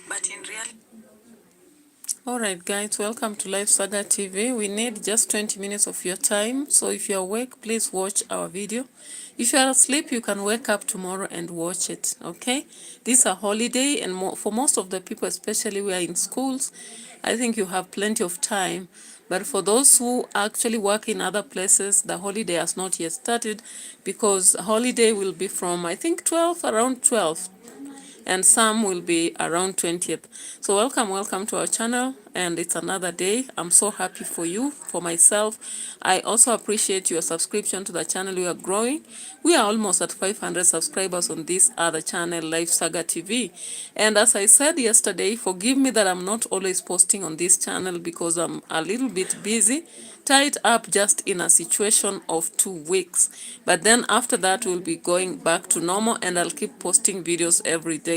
but in reality. Alright guys, welcome to Live Saga TV. We need just 20 minutes of your time. So if you're awake, please watch our video. If you are asleep, you can wake up tomorrow and watch it, okay? This is a holiday, and for most of the people, especially we are in schools, I think you have plenty of time. But for those who actually work in other places, the holiday has not yet started, because holiday will be from, I think, around 12. And some will be around 20th. So welcome to our channel, and it's another day. I'm so happy for you, for myself. I also appreciate your subscription to the channel. We are growing. We are almost at 500 subscribers on this other channel, Live Saga TV. And as I said yesterday, forgive me that I'm not always posting on this channel because I'm a little bit busy, tied up just in a situation of 2 weeks. But then after that, we'll be going back to normal, and I'll keep posting videos every day.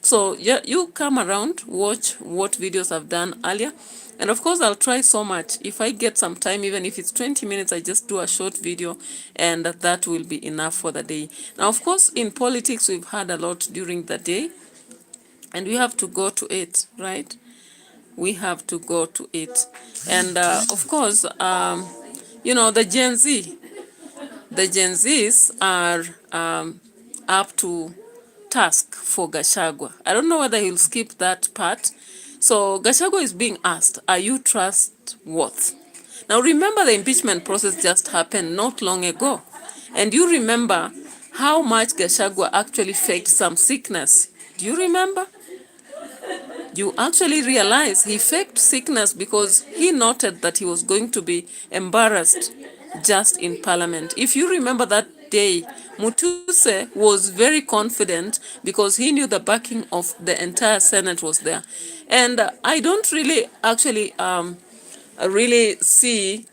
So yeah, you come around, watch what videos I've done earlier. And of course, I'll try so much. If I get some time, even if it's 20 minutes, I just do a short video, and that will be enough for the day. Now, of course, in politics, we've had a lot during the day, and we have to go to it, right? We have to go to it. And of course, you know, the Gen Zs are up to task for GACHAGUA. I don't know whether he'll skip that part. So GACHAGUA is being asked, are you trustworthy? Now remember, the impeachment process just happened not long ago. And you remember how much GACHAGUA actually faked some sickness. Do you remember? You actually realize he faked sickness because he noted that he was going to be embarrassed just in Parliament. If you remember that day, Mutuse was very confident because he knew the backing of the entire Senate was there. And I don't really actually really see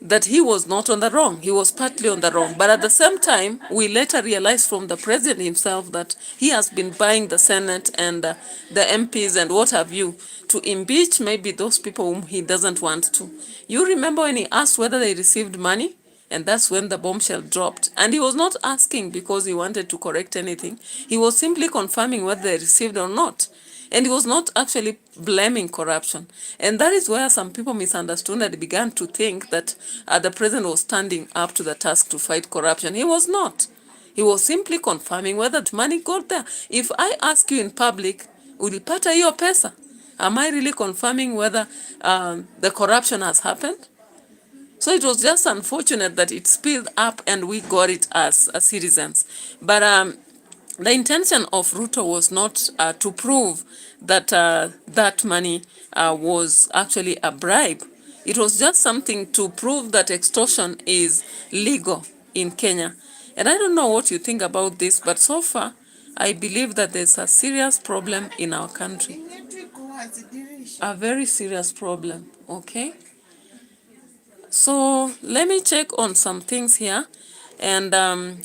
that he was not on the wrong. He was partly on the wrong. But at the same time, we later realized from the president himself that he has been buying the Senate and the MPs and what have you to impeach maybe those people whom he doesn't want to. You remember when he asked whether they received money? And that's when the bombshell dropped. And he was not asking because he wanted to correct anything. He was simply confirming whether they received or not. And he was not actually blaming corruption. And that is where some people misunderstood and began to think that the president was standing up to the task to fight corruption. He was not. He was simply confirming whether the money got there. If I ask you in public, ulipata hiyo pesa? Am I really confirming whether the corruption has happened? So it was just unfortunate that it spilled up and we got it as citizens. But the intention of Ruto was not to prove that that money was actually a bribe. It was just something to prove that extortion is legal in Kenya. And I don't know what you think about this, but so far, I believe that there's a serious problem in our country. A very serious problem, okay? So let me check on some things here. And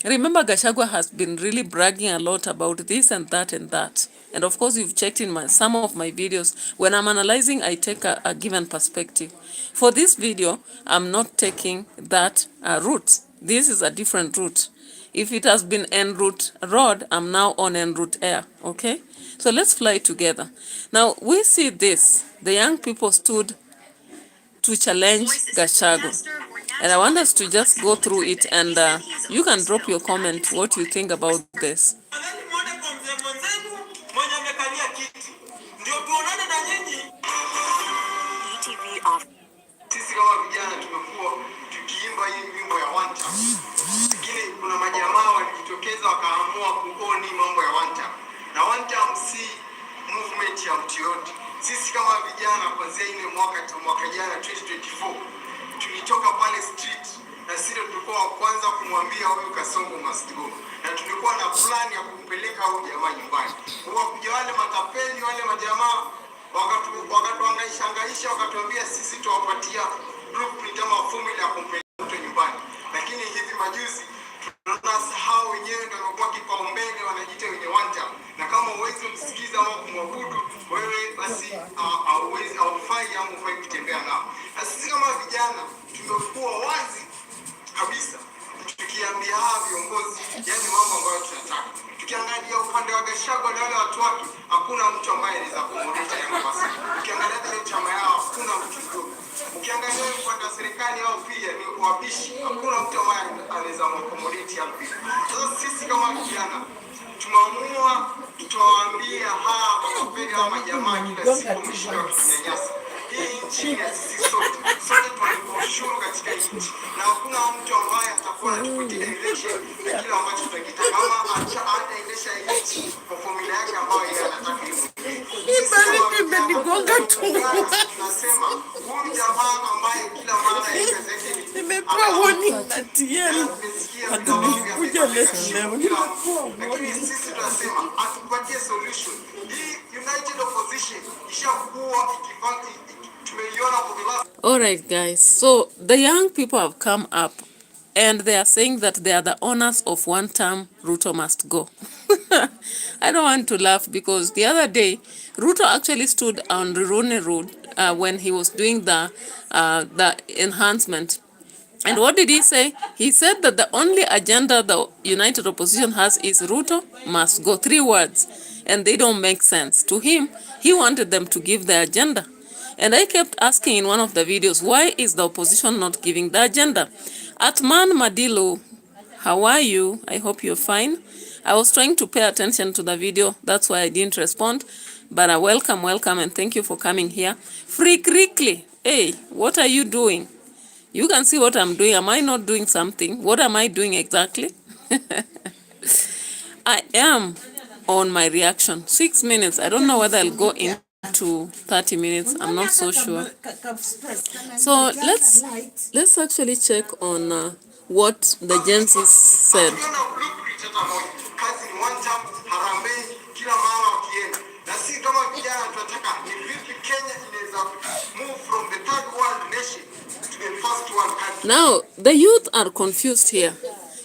remember, GACHAGUA has been really bragging a lot about this and that and that. And of course, you've checked in some of my videos. When I'm analyzing, I take a given perspective. For this video, I'm not taking that route. This is a different route. If it has been en route road, I'm now on en route air, okay? So let's fly together. Now, we see this. The young people stood to challenge GACHAGUA. And I want us to just go through it, and you can drop your comment what you think about this. Sisi kama vijana tumekuwa tukiimba hii wimbo ya one time. Lakini kuna majamaa walijitokeza wakaamua kuoni mambo ya one time. Na one time si movement ya mtu yote. Sisi kama vijana kuanzia ile mwaka jana 2024 tulitoka pale street na sisi tulikuwa wa kwanza kumwambia huyu Kasongo must go. Na tulikuwa na plan ya kumpeleka huyu jamaa nyumbani. Kwa kuja wale matapeli wale majamaa wakatuangaisha wakatuambia sisi tuwapatia blueprint ama formula ya kumpeleka mtu nyumbani. Lakini hivi majuzi tunasahau wenyewe ndio wanakuwa kipaumbele, wanajiita wenye one time. Na kama uwezi kusikiza au kumwabudu wewe, basi hauwezi haufai au hufai kutembea nao. Na sisi kama vijana tumekuwa wazi kabisa tukiambia hawa viongozi yani mambo ambayo tunataka. Tukiangalia upande wa Gachagua na wale watu wake, hakuna mtu ambaye anaweza kumwonyesha Young Person. Ukiangalia ile chama yao, hakuna mtu mdogo. Ukiangalia kwa serikali yao pia ni wabishi, hakuna mtu ambaye anaweza kumwonyesha Young Person. Sasa sisi kama vijana tumeamua tutawaambia hawa makapeli hawa majamaa kila siku mshindwa kunyanyasa. Hii nchi ya sisi sote tunalipa ushuru katika nchi, na hakuna mtu ambaye atakuwa anatupatia direction ya kile ambacho tunakitaka, kama ataendesha nchi kwa formula yake ambayo yeye anataka hivyo. Tunasema huyu jamaa ambaye kila mara nimepewa warning na TN atakuja leo, lakini sisi tunasema atupatie solution. Hii united opposition ishakuwa ikifanya. All right, guys. So the young people have come up and they are saying that they are the owners of one term Ruto must go. I don't want to laugh because the other day Ruto actually stood on Rirone Road when he was doing the enhancement. And what did he say? He said that the only agenda the United Opposition has is Ruto must go. 3 words. And they don't make sense. To him, he wanted them to give the agenda. And I kept asking in one of the videos, why is the opposition not giving the agenda? Atman Madilo, how are you? I hope you're fine. I was trying to pay attention to the video. That's why I didn't respond. But welcome, and thank you for coming here. Freak Rickley, hey, what are you doing? You can see what I'm doing. Am I not doing something? What am I doing exactly? I am on my reaction. 6 minutes. I don't know whether I'll go in to 30 minutes. I'm not so sure. So let's actually check on what the genz said. Now the youth are confused here.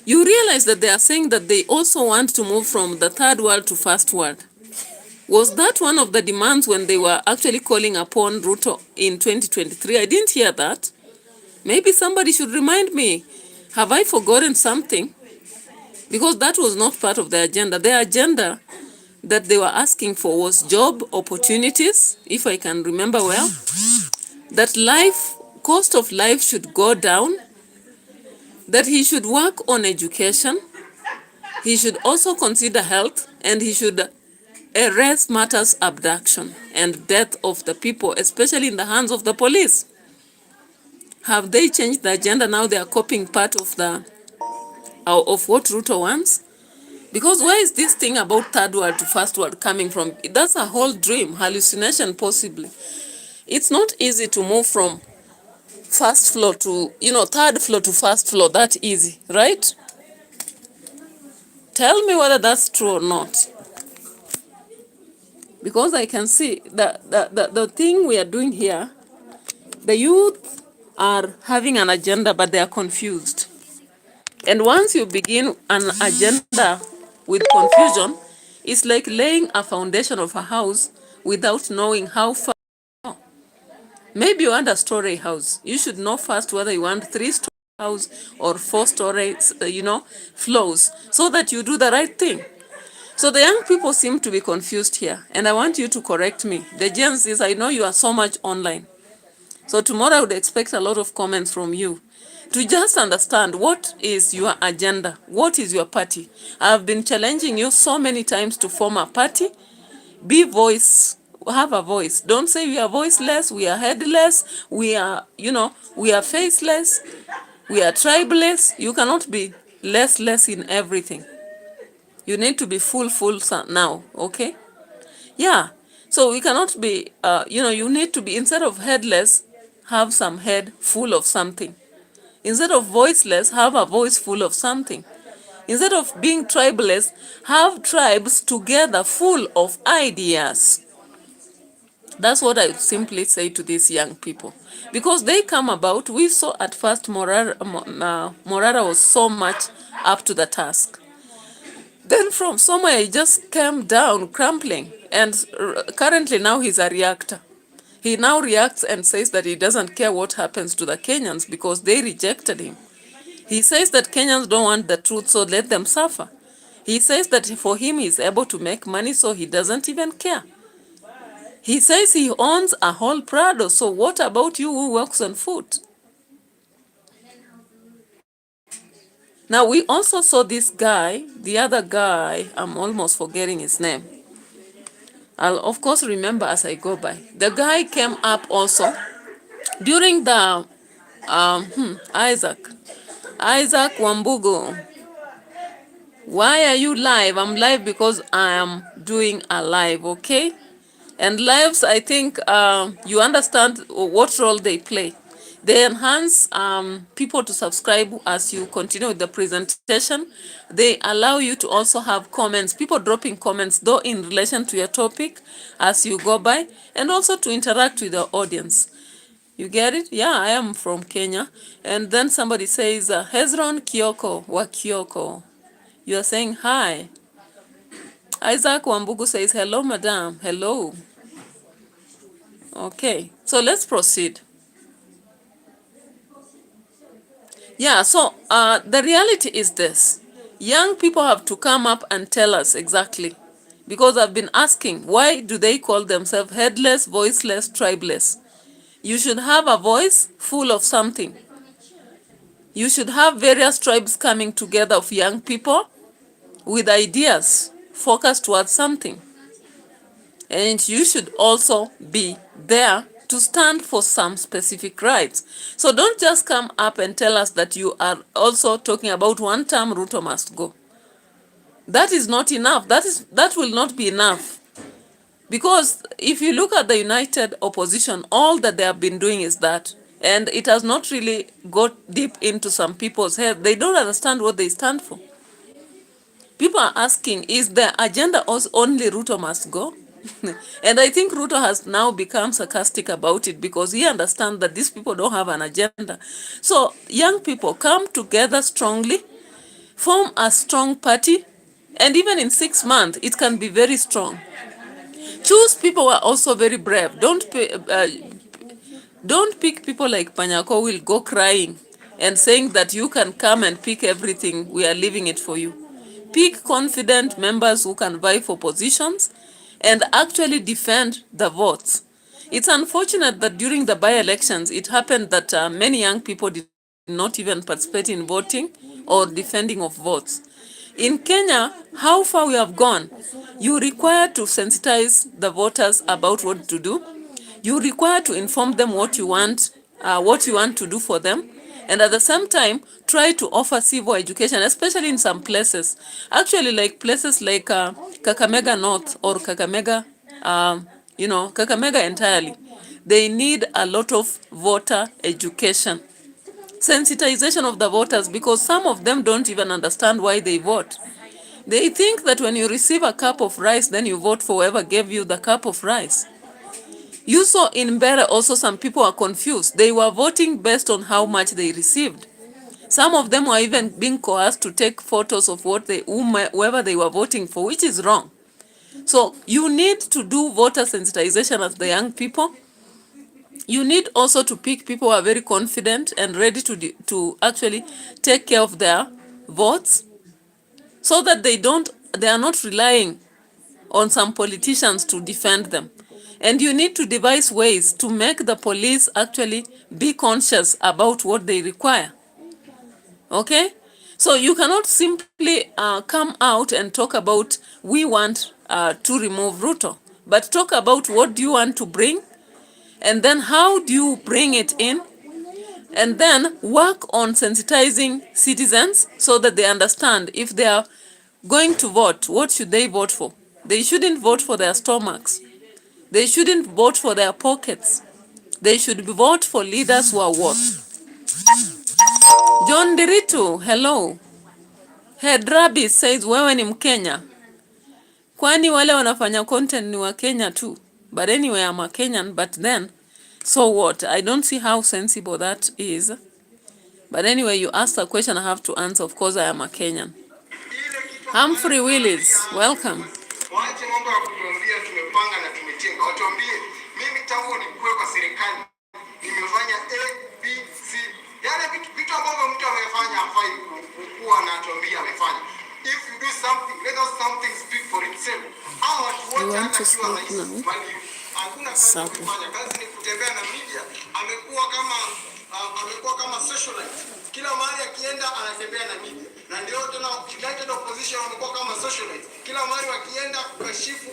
You realize that they are saying that they also want to move from the third world to first world. Was that one of the demands when they were actually calling upon Ruto in 2023? I didn't hear that. Maybe somebody should remind me. Have I forgotten something? Because that was not part of the agenda. The agenda that they were asking for was job opportunities, if I can remember well. That cost of life should go down. That he should work on education. He should also consider health, and he should arrest matters abduction and death of the people, especially in the hands of the police. Have they changed the agenda? Now they are copying part of what Ruto wants. Because where is this thing about third world to first world coming from? That's a whole dream, hallucination possibly. It's not easy to move from first floor to, third floor to first floor that easy, right? Tell me whether that's true or not. Because I can see the thing we are doing here, the youth are having an agenda, but they are confused. And once you begin an agenda with confusion, it's like laying a foundation of a house without knowing how far. Maybe you want a story house. You should know first whether you want 3-story house or 4-story, floors, so that you do the right thing. So the young people seem to be confused here, and I want you to correct me. The genz is, I know you are so much online. So tomorrow I would expect a lot of comments from you to just understand what is your agenda, what is your party. I have been challenging you so many times to form a party. Have a voice. Don't say we are voiceless, we are headless, we are faceless, we are tribeless. You cannot be less in everything. You need to be full now, okay? Yeah. So we cannot be, you need to be, instead of headless, have some head full of something. Instead of voiceless, have a voice full of something. Instead of being tribeless, have tribes together full of ideas. That's what I would simply say to these young people. Because they come about, we saw at first Morara was so much up to the task. Then from somewhere he just came down crumpling, and currently now he's a reactor. He now reacts and says that he doesn't care what happens to the Kenyans because they rejected him. He says that Kenyans don't want the truth, so let them suffer. He says that for him he's able to make money, so he doesn't even care. He says he owns a whole Prado, so what about you who works on foot? Now, we also saw this guy, the other guy, I'm almost forgetting his name. I'll of course remember as I go by. The guy came up also during the, Isaac Wambugu. Why are you live? I'm live because I am doing a live, okay? And lives, I think you understand what role they play. They enhance people to subscribe as you continue with the presentation. They allow you to also have comments, people dropping comments, though in relation to your topic as you go by, and also to interact with the audience. You get it? Yeah, I am from Kenya. And then somebody says, Hezron Kioko wa Kioko. You are saying hi. Isaac Wambugu says, hello, madam. Hello. Okay, so let's proceed. Yeah, so the reality is this. Young people have to come up and tell us exactly. Because I've been asking, why do they call themselves headless, voiceless, tribeless? You should have a voice full of something. You should have various tribes coming together of young people with ideas focused towards something. And you should also be there to stand for some specific rights. So don't just come up and tell us that you are also talking about one term Ruto must go. That is not enough. That will not be enough. Because if you look at the united opposition, all that they have been doing is that. And it has not really got deep into some people's head. They don't understand what they stand for. People are asking, is the agenda only Ruto must go? And I think Ruto has now become sarcastic about it because he understands that these people don't have an agenda. So young people, come together strongly, form a strong party, and even in 6 months, it can be very strong. Choose people who are also very brave. Don't pick people like Panyako who will go crying and saying that you can come and pick everything, we are leaving it for you. Pick confident members who can vie for positions and actually defend the votes. It's unfortunate that during the by-elections, it happened that many young people did not even participate in voting or defending of votes. In Kenya, how far we have gone, you require to sensitize the voters about what to do. You require to inform them what you want to do for them. And at the same time, try to offer civil education, especially in some places. Actually, like places like Kakamega North or Kakamega, Kakamega entirely. They need a lot of voter education. Sensitization of the voters, because some of them don't even understand why they vote. They think that when you receive a cup of rice, then you vote for whoever gave you the cup of rice. You saw in Mbere also some people are confused. They were voting based on how much they received. Some of them were even being coerced to take photos of whoever they were voting for, which is wrong. So you need to do voter sensitization as the young people. You need also to pick people who are very confident and ready to actually take care of their votes so that they are not relying on some politicians to defend them. And you need to devise ways to make the police actually be conscious about what they require. Okay? So you cannot simply come out and talk about, we want to remove Ruto, but talk about what do you want to bring, and then how do you bring it in, and then work on sensitizing citizens so that they understand if they are going to vote, what should they vote for? They shouldn't vote for their stomachs. They shouldn't vote for their pockets. They should vote for leaders who are worth. John Diritu, hello. Head Rabi says, wewe ni Mkenya. Kwani wale wanafanya content ni wa Kenya too. But anyway, I'm a Kenyan, but then, so what? I don't see how sensible that is. But anyway, you asked a question I have to answer. Of course, I am a Kenyan. Humphrey Willis, welcome. Waache mambo ya kutuambia tumepanga na tumetenga. Watuambie mimi tangu nikuwe kwa serikali nimefanya A, B, C. Yale vitu ambavyo mtu amefanya hafai kuwa na atuambia amefanya. If you do something, let us something speak for itself. Hao watu You wote want hata to akiwa sleep rais now? bali hakuna kazi Sawa. amefanya. Kazi ni kutembea na media. Amekuwa kama socialite. Kila mahali akienda anatembea na media. Na ndio tena United Opposition wamekuwa kama socialite. Kila mahali wakienda kukashifu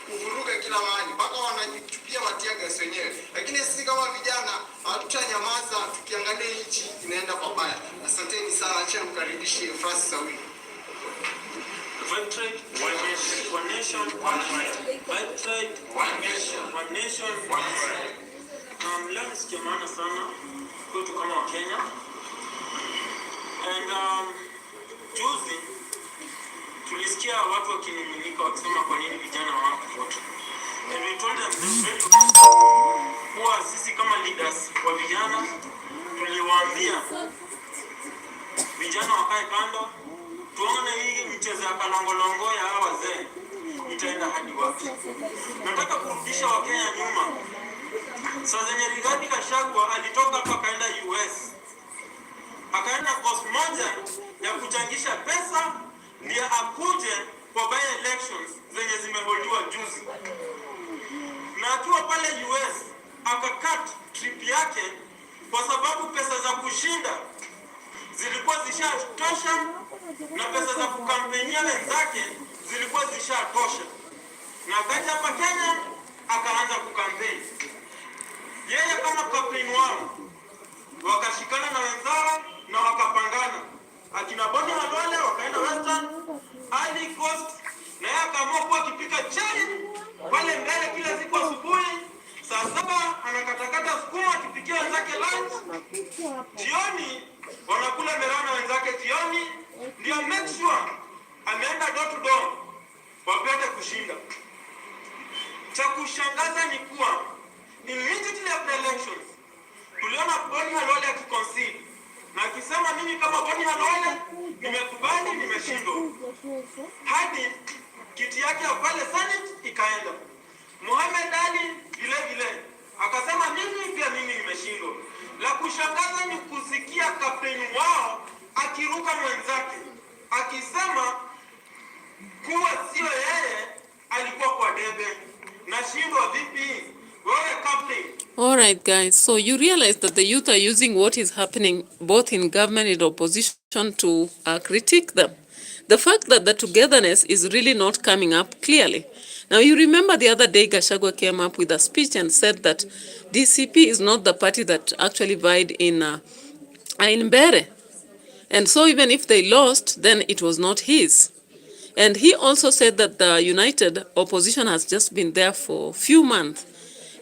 kuvuruga kila mahali mpaka wanajichukia watiaga wenyewe, lakini sisi kama vijana hatutanyamaza tukiangalia nchi inaenda pabaya. Asanteni sana, acha mkaribishe Francis Awili. Victory, one nation, one nation, one fight. Victory, one nation, one nation, one fight. Leo nisikia maana sana kwetu kama wa Kenya. And juzi tulisikia watu wakinung'unika wakisema kwa nini vijana hawakuvote. And we told them kuwa sisi kama leaders wa vijana tuliwaambia vijana wakae kando, tuone hii mchezo ya kalongolongo ya hawa wazee itaenda hadi wapi. Nataka kurudisha Wakenya nyuma. Saa zenye Rigathi Gachagua alitoka hapa akaenda US, akaenda course moja ya kuchangisha pesa ndio akuje kwa by elections zenye zimeholdiwa juzi, na akiwa pale US akakat trip yake kwa sababu pesa za kushinda zilikuwa zishatosha na pesa za kukampenia wenzake zilikuwa zishatosha, na akaja hapa Kenya akaanza kukampeni yeye kama kapteni wao. Wakashikana na wenzao na wakapangana, akina Boni Halwale wakaenda Western hadi Coast, na yeye akaamua kuwa akipika chai pale mbele kila siku asubuhi saa 7 anakatakata sukuma akipikia wenzake lunch. Jioni wanakula merana wenzake jioni, ndio make sure ameenda door to door wapate kushinda. Cha kushangaza ni kuwa immediately after elections tuliona Boni Halwale akiconcede na akisema mimi kama Boni Halwale nimekubali nimeshindwa, hadi kiti yake ya pale Senate ikaenda. Mohamed Ali vile vile akasema mimi nimeshindwa. La kushangaza ni kusikia kapteni wao akiruka mwenzake akisema kuwa sio yeye alikuwa kwa debe. Nashindwa vipi wewe captain? All right, guys. So you realize that the youth are using what is happening both in government and opposition to critique them. The fact that the togetherness is really not coming up clearly. Now, you remember the other day Gachagua came up with a speech and said that DCP is not the party that actually vied in Mbere. And so even if they lost, then it was not his. And he also said that the united opposition has just been there for a few months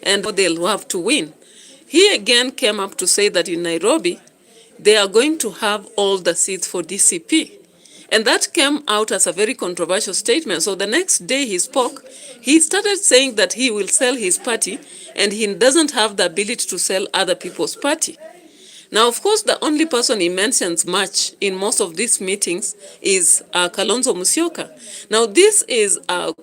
and they'll have to win. He again came up to say that in Nairobi, they are going to have all the seats for DCP. And that came out as a very controversial statement. So the next day he spoke, he started saying that he will sell his party and he doesn't have the ability to sell other people's party. Now, of course, the only person he mentions much in most of these meetings is Kalonzo Musyoka. Now, this is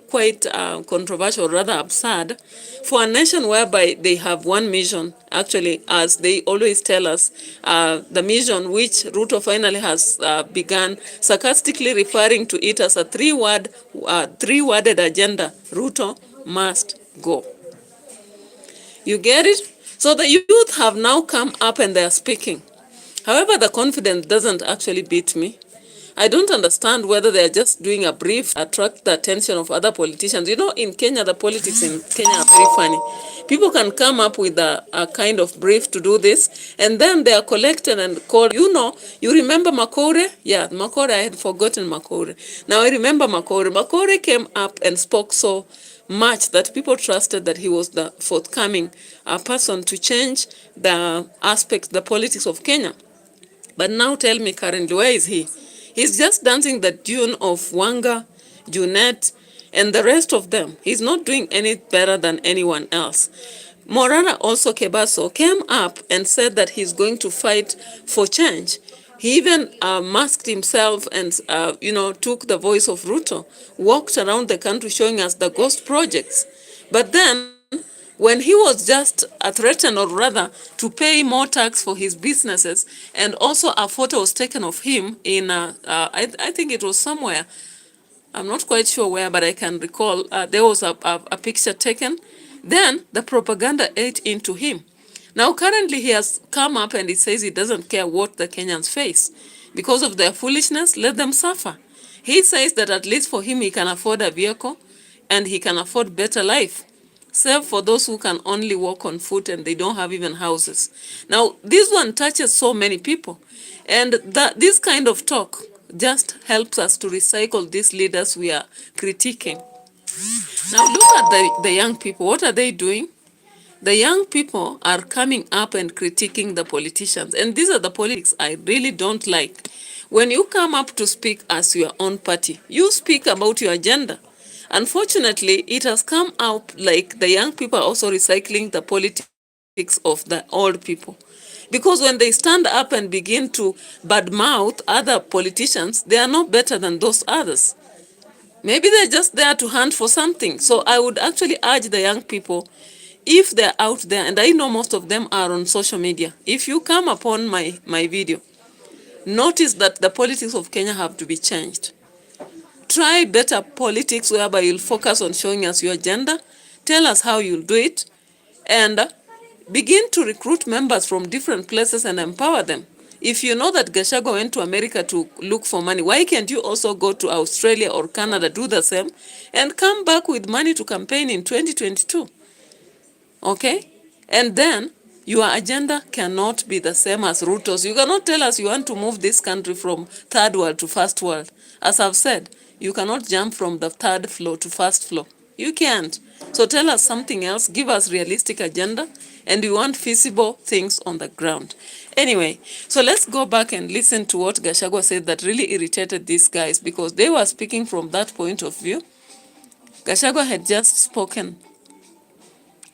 quite controversial, rather absurd, for a nation whereby they have one mission, actually, as they always tell us, the mission which Ruto finally has begun, sarcastically referring to it as a three-worded agenda. Ruto must go. You get it? So the youth have now come up and they are speaking. However, the confidence doesn't actually beat me. I don't understand whether they are just doing a brief to attract the attention of other politicians. You know, in Kenya, the politics in Kenya are very funny. People can come up with a kind of brief to do this, and then they are collected and called. You know, you remember Makore? Yeah, Makore, I had forgotten Makore. Now I remember Makore. Makore came up and spoke so much that people trusted that he was the forthcoming person to change the aspects, the politics of Kenya. But now tell me currently, where is he? He's just dancing the tune of Wanga, Junet, and the rest of them. He's not doing any better than anyone else. Morana also Kebaso came up and said that he's going to fight for change. He even masked himself and, took the voice of Ruto, walked around the country showing us the ghost projects. But then when he was just threatened, or rather to pay more tax for his businesses, and also a photo was taken of him in, I think it was somewhere, I'm not quite sure where, but I can recall, there was a picture taken, then the propaganda ate into him. Now currently he has come up and he says he doesn't care what the Kenyans face. Because of their foolishness, let them suffer. He says that at least for him he can afford a vehicle and he can afford better life, save for those who can only walk on foot and they don't have even houses. Now this one touches so many people, and this kind of talk just helps us to recycle these leaders we are critiquing. Now look at the young people. What are they doing? The young people are coming up and critiquing the politicians. And these are the politics I really don't like. When you come up to speak as your own party, you speak about your agenda. Unfortunately, it has come out like the young people are also recycling the politics of the old people. Because when they stand up and begin to badmouth other politicians, they are not better than those others. Maybe they're just there to hunt for something. So I would actually urge the young people, if they're out there, and I know most of them are on social media, if you come upon my video, notice that the politics of Kenya have to be changed. Try better politics whereby you'll focus on showing us your agenda, tell us how you'll do it, and begin to recruit members from different places and empower them. If you know that GACHAGUA went to America to look for money, why can't you also go to Australia or Canada, do the same, and come back with money to campaign in 2022? Okay? And then your agenda cannot be the same as Ruto's. You cannot tell us you want to move this country from third world to first world. As I've said, you cannot jump from the third floor to first floor. You can't. So tell us something else, give us realistic agenda, and we want feasible things on the ground. Anyway, so let's go back and listen to what GACHAGUA said that really irritated these guys, because they were speaking from that point of view. GACHAGUA had just spoken.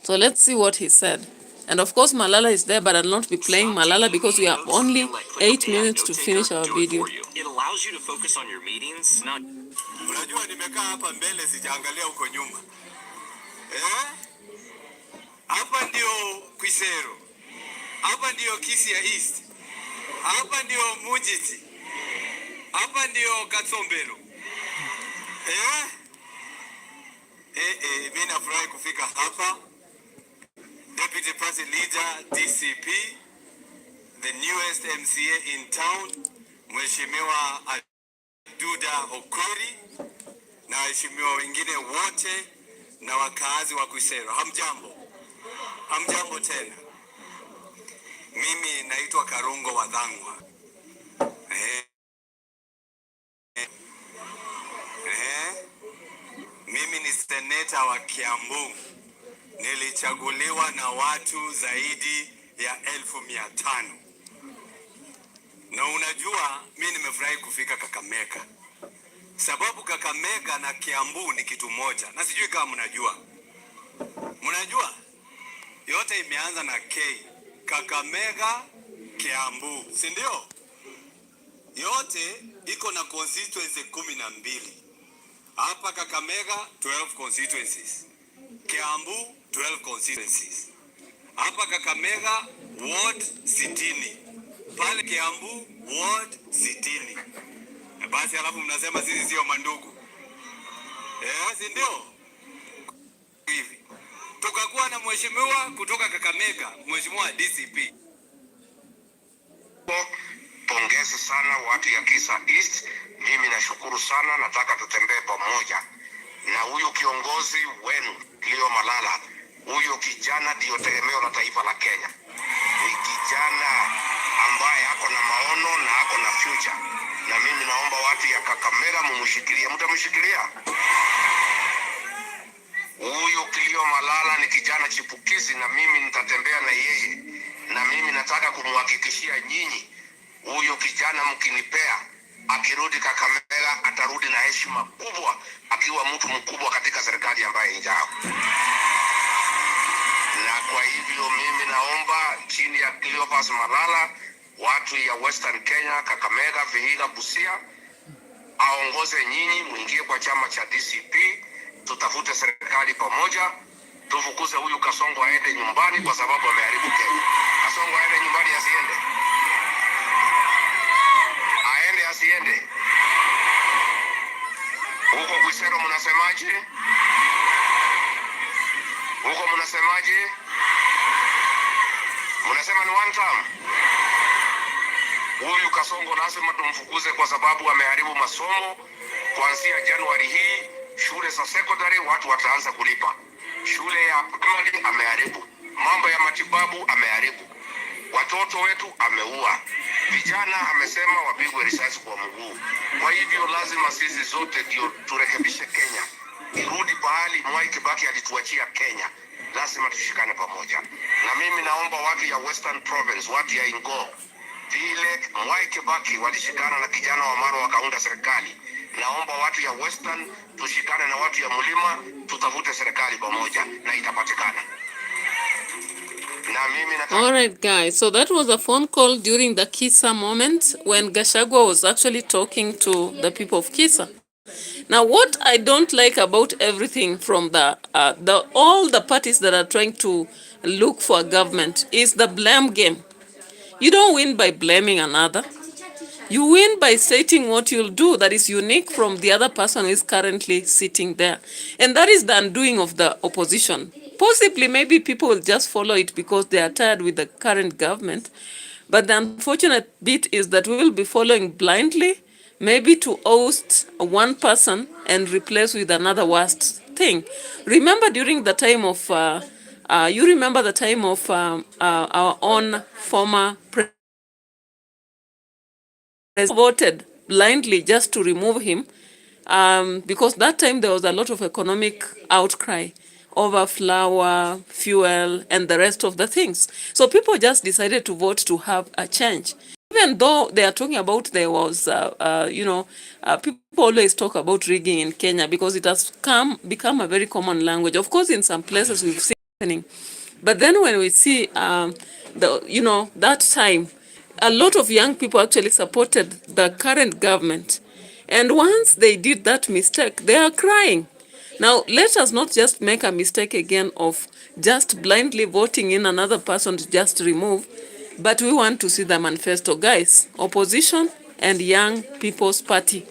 So let's see what he said. And of course Malala is there, but I'll not be playing Malala because we have only 8 minutes to finish our video. It allows you to focus on your meetings, not... Unajua nimekaa hapa mbele sijaangalia huko nyuma. Hapa ndio Kwisero. Hapa ndio Kisia East. Hapa ndio Mujiti. Hapa ndio Katsombero. Mimi nafurahi kufika hapa. Deputy Party Leader, DCP, the newest MCA in town, Mheshimiwa Duda Okori, na waheshimiwa wengine wote na wakazi wa Kwisero. Hamjambo. Hamjambo tena. Mimi naitwa Karungo Wadhangwa. Mimi ni seneta wa Kiambu. Nilichaguliwa na watu zaidi ya 1,500. Na unajua mimi nimefurahi kufika Kakamega. Sababu Kakamega na Kiambu ni kitu moja. Na sijui kama mnajua. Mnajua? Yote imeanza na K. Kakamega, Kiambu. Si ndio? Yote iko na constituency 12. Hapa Kakamega 12 constituencies. Kiambu 12 constituencies. Hapa Kakamega ward 60. Pale Kiambu ward 60. Basi alafu mnasema sisi sio mandugu. Si ndio? Hivi. Tukakuwa na mheshimiwa kutoka Kakamega, mheshimiwa DCP. Pongezi sana watu ya Kisa East. Mimi nashukuru sana, nataka tutembee pamoja. Na huyu kiongozi wenu Leo Malala, huyo kijana ndio tegemeo la taifa la Kenya. Ni kijana ambaye ako na maono na ako na future. Na mimi naomba watu ya Kakamega mumshikilie. Mtamshikilia? Huyo Leo Malala ni kijana chipukizi na mimi nitatembea na yeye. Na mimi nataka kumhakikishia nyinyi, huyo kijana mkinipea, akirudi Kakamega atarudi na heshima kubwa, akiwa mtu mkubwa katika serikali ambaye injao. Na kwa hivyo mimi naomba chini ya Cleophas Malala, watu ya Western Kenya, Kakamega, Vihiga, Busia, aongoze nyinyi, muingie kwa chama cha DCP, tutafute serikali pamoja tufukuze huyu Kasongo aende nyumbani kwa sababu ameharibu Kenya. Kasongo aende nyumbani asiende? Aende asiende? Huko Bwisero mnasemaje? Huko mnasemaje? Mnasema ni one term. Huyu Kasongo lazima tumfukuze kwa sababu ameharibu masomo. Kuanzia Januari hii shule za secondary watu wataanza kulipa. Shule ya primary ameharibu. Mambo ya matibabu ameharibu. Watoto wetu ameua. Vijana amesema wapigwe risasi kwa mguu. Kwa hivyo lazima sisi zote ndio turekebishe Kenya. Irudi pahali Mwai Kibaki alituachia Kenya. Lazima tushikane pamoja. Na mimi naomba watu ya Western Province, watu ya Ingo, vile Mwai Kibaki walishikana na kijana wa Maro wakaunda serikali. Naomba watu ya Western tushikane na watu ya Mlima, tutafute serikali pamoja na itapatikana. All right, guys. So that was a phone call during the Kisa moment when Gachagua was actually talking to the people of Kisa. Now, what I don't like about everything from all the parties that are trying to look for a government is the blame game. You don't win by blaming another. You win by stating what you'll do that is unique from the other person who is currently sitting there. And that is the undoing of the opposition. Possibly, maybe people will just follow it because they are tired with the current government. But the unfortunate bit is that we will be following blindly, maybe to oust one person and replace with another worst thing. Remember during the time of, our own former president voted blindly just to remove him because that time there was a lot of economic outcry over flour, fuel, and the rest of the things. So people just decided to vote to have a change. Even though they are talking about there was, people always talk about rigging in Kenya because it has become a very common language. Of course, in some places we've seen it happening. But then when we see, that time, a lot of young people actually supported the current government. And once they did that mistake, they are crying. Now, let us not just make a mistake again of just blindly voting in another person to just remove, but we want to see the manifesto. Guys, opposition and Young People's Party,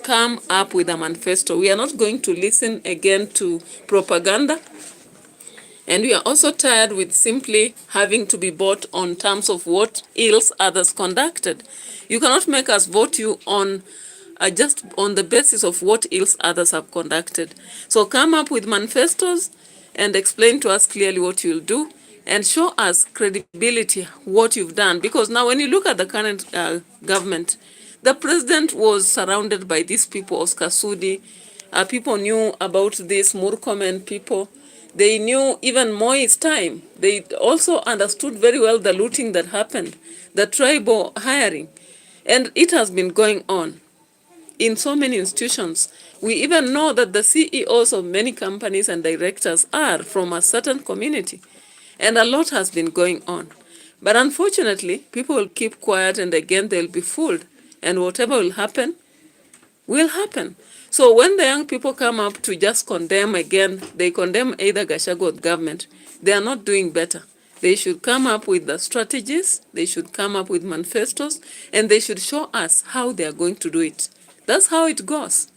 come up with a manifesto. We are not going to listen again to propaganda. And we are also tired with simply having to be bought on terms of what ills others conducted. You cannot make us vote you on just on the basis of what ills others have conducted. So come up with manifestos and explain to us clearly what you'll do and show us credibility, what you've done. Because now when you look at the current government, the president was surrounded by these people, Oscar Sudi. People knew about this, Murkomen people. They knew even Moi's time. They also understood very well the looting that happened, the tribal hiring. And it has been going on in so many institutions. We even know that the CEOs of many companies and directors are from a certain community. And a lot has been going on. But unfortunately, people will keep quiet and again they'll be fooled. And whatever will happen, will happen. So when the young people come up to just condemn again, they condemn either Gachagua or the government, they are not doing better. They should come up with the strategies, they should come up with manifestos, and they should show us how they are going to do it. That's how it goes.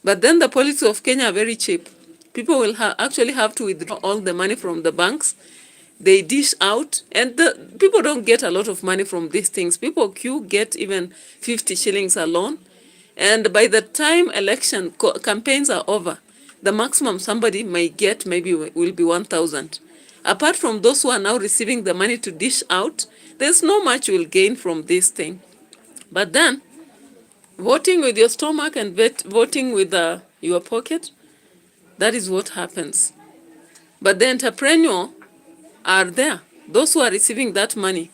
But then the politics of Kenya are very cheap. People will actually have to withdraw all the money from the banks. They dish out, and people don't get a lot of money from these things. People get even 50 shillings alone. And by the time election campaigns are over, the maximum somebody might get maybe will be 1,000. Apart from those who are now receiving the money to dish out, there's no much you will gain from this thing. But then, voting with your stomach and voting with your pocket, that is what happens. But the entrepreneur are there. Those who are receiving that money,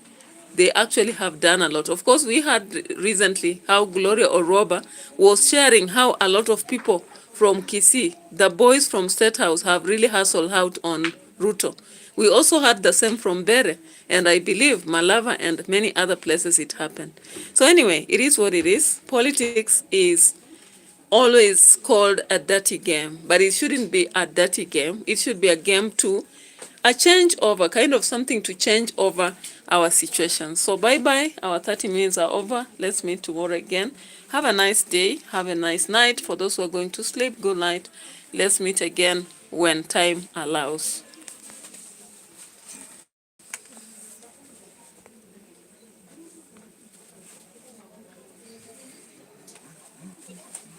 they actually have done a lot. Of course, we had recently how Gloria Oroba was sharing how a lot of people from Kisii, the boys from State House, have really hustled out on Ruto. We also had the same from Bere, and I believe Malava and many other places it happened. So anyway, it is what it is. Politics is always called a dirty game, but it shouldn't be a dirty game. It should be a game to a change over, kind of something to change over our situation. So bye-bye. Our 30 minutes are over. Let's meet tomorrow again. Have a nice day. Have a nice night. For those who are going to sleep, good night. Let's meet again when time allows.